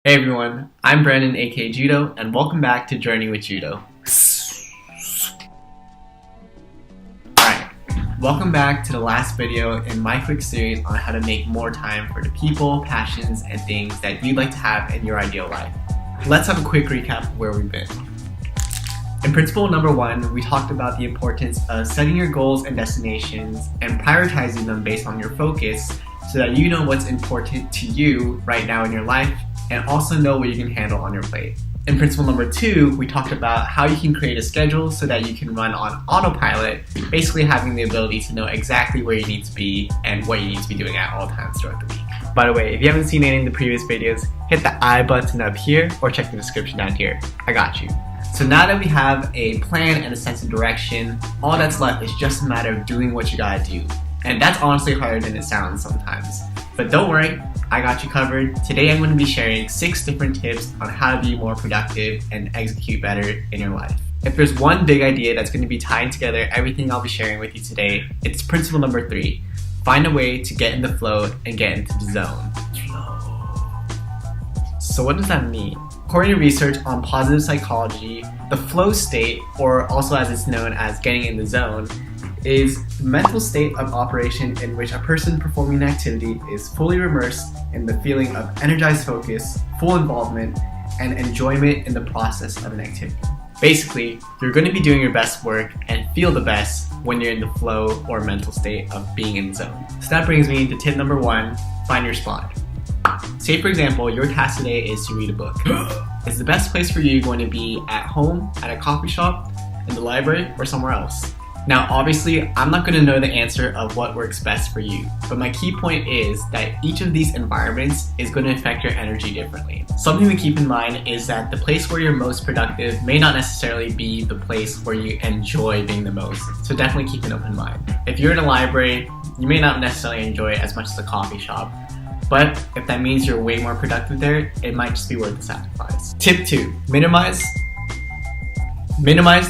Hey everyone, I'm Brandon aka Judo, and welcome back to Journey with Judo. Alright, welcome back to the last video in my quick series on how to make more time for the people, passions, and things that you'd like to have in your ideal life. Let's have a quick recap of where we've been. In principle number 1, we talked about the importance of setting your goals and destinations and prioritizing them based on your focus so that you know what's important to you right now in your life and also know what you can handle on your plate. In principle number 2, we talked about how you can create a schedule so that you can run on autopilot, basically having the ability to know exactly where you need to be and what you need to be doing at all times throughout the week. By the way, if you haven't seen any of the previous videos, hit the I button up here or check the description down here. I got you. So now that we have a plan and a sense of direction, all that's left is just a matter of doing what you gotta do. And that's honestly harder than it sounds sometimes. But don't worry, I got you covered. Today I'm going to be sharing 6 different tips on how to be more productive and execute better in your life. If there's one big idea that's going to be tying together everything I'll be sharing with you today, it's principle number 3. Find a way to get in the flow and get into the zone. So what does that mean? According to research on positive psychology, the flow state, or also as it's known as getting in the zone, is the mental state of operation in which a person performing an activity is fully immersed in the feeling of energized focus, full involvement, and enjoyment in the process of an activity. Basically, you're going to be doing your best work and feel the best when you're in the flow or mental state of being in the zone. So that brings me to tip number 1, find your spot. Say for example, your task today is to read a book. Is the best place for you going to be at home, at a coffee shop, in the library, or somewhere else? Now obviously, I'm not going to know the answer of what works best for you, but my key point is that each of these environments is going to affect your energy differently. Something to keep in mind is that the place where you're most productive may not necessarily be the place where you enjoy being the most, so definitely keep an open mind. If you're in a library, you may not necessarily enjoy it as much as a coffee shop, but if that means you're way more productive there, it might just be worth the sacrifice. Tip 2, minimize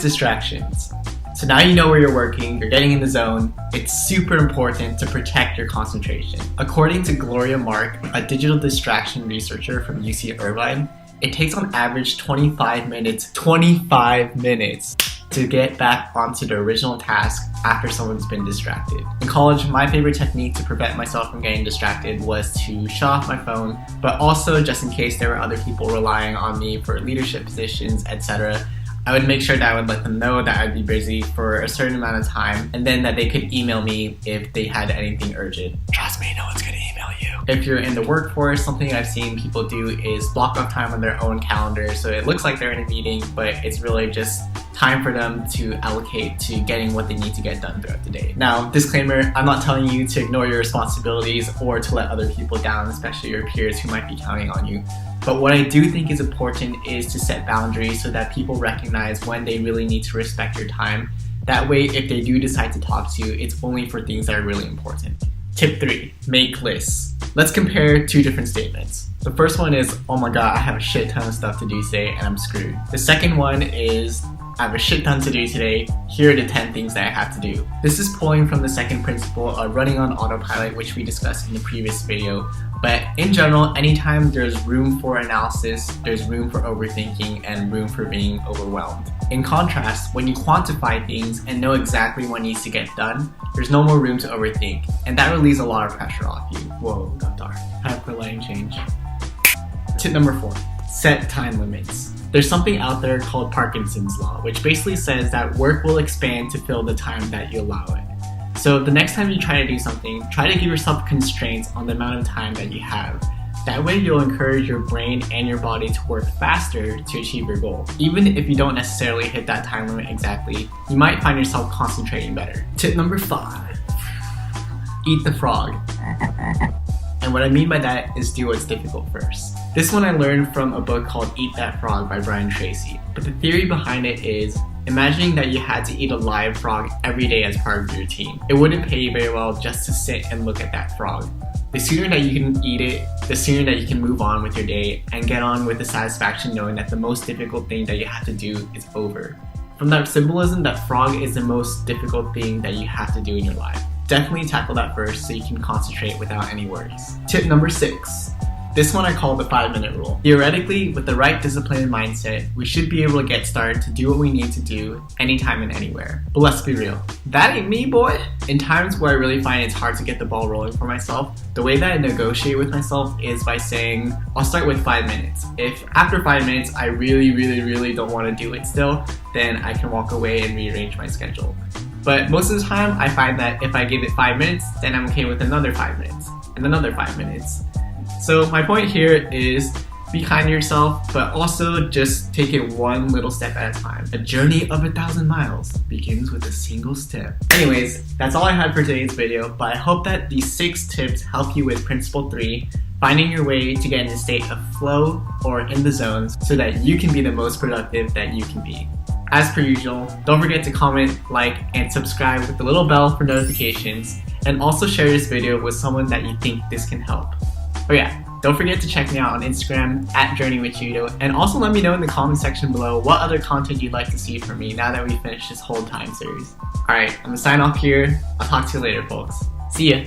distractions. So now you know where you're working, you're getting in the zone, it's super important to protect your concentration. According to Gloria Mark, a digital distraction researcher from UC Irvine, it takes on average 25 minutes to get back onto the original task after someone's been distracted. In college, my favorite technique to prevent myself from getting distracted was to shut off my phone, but also just in case there were other people relying on me for leadership positions, etc., I would make sure that I would let them know that I'd be busy for a certain amount of time and then that they could email me if they had anything urgent. Trust me, no one's gonna email you. If you're in the workforce, something I've seen people do is block off time on their own calendar so it looks like they're in a meeting, but it's really just time for them to allocate to getting what they need to get done throughout the day. Now, disclaimer, I'm not telling you to ignore your responsibilities or to let other people down, especially your peers who might be counting on you. But what I do think is important is to set boundaries so that people recognize when they really need to respect your time. That way, if they do decide to talk to you, it's only for things that are really important. Tip 3, make lists. Let's compare 2 different statements. The first one is, oh my god, I have a shit ton of stuff to do today and I'm screwed. The second one is, I have a shit ton to do today, here are the 10 things that I have to do. This is pulling from the second principle of running on autopilot, which we discussed in the previous video. But in general, anytime there's room for analysis, there's room for overthinking and room for being overwhelmed. In contrast, when you quantify things and know exactly what needs to get done, there's no more room to overthink, and that relieves a lot of pressure off you. Whoa, got dark. Time for lighting change. Tip number 4, set time limits. There's something out there called Parkinson's Law, which basically says that work will expand to fill the time that you allow it. So the next time you try to do something, try to give yourself constraints on the amount of time that you have. That way you'll encourage your brain and your body to work faster to achieve your goal. Even if you don't necessarily hit that time limit exactly, you might find yourself concentrating better. Tip number 5, eat the frog. And what I mean by that is do what's difficult first. This one I learned from a book called Eat That Frog by Tracy. But the theory behind it is, imagining that you had to eat a live frog every day as part of your routine. It wouldn't pay you very well just to sit and look at that frog. The sooner that you can eat it, the sooner that you can move on with your day and get on with the satisfaction knowing that the most difficult thing that you have to do is over. From that symbolism, that frog is the most difficult thing that you have to do in your life. Definitely tackle that first so you can concentrate without any worries. Tip number 6, This one I call the 5-minute rule. Theoretically, with the right discipline and mindset, we should be able to get started to do what we need to do anytime and anywhere. But let's be real, that ain't me, boy! In times where I really find it's hard to get the ball rolling for myself, the way that I negotiate with myself is by saying, I'll start with 5 minutes. If after 5 minutes I really don't want to do it still, then I can walk away and rearrange my schedule. But most of the time, I find that if I give it 5 minutes, then I'm okay with another 5 minutes, and another 5 minutes. So my point here is be kind to yourself, but also just take it one little step at a time. A journey of 1,000 miles begins with a single step. Anyways, that's all I had for today's video, but I hope that these 6 tips help you with Principle 3, finding your way to get in a state of flow or in the zones so that you can be the most productive that you can be. As per usual, don't forget to comment, like, and subscribe with the little bell for notifications, and also share this video with someone that you think this can help. Oh yeah, don't forget to check me out on Instagram @JourneyWithJudo, and also let me know in the comment section below what other content you'd like to see from me now that we finished this whole time series. Alright, I'm gonna sign off here. I'll talk to you later, folks. See ya!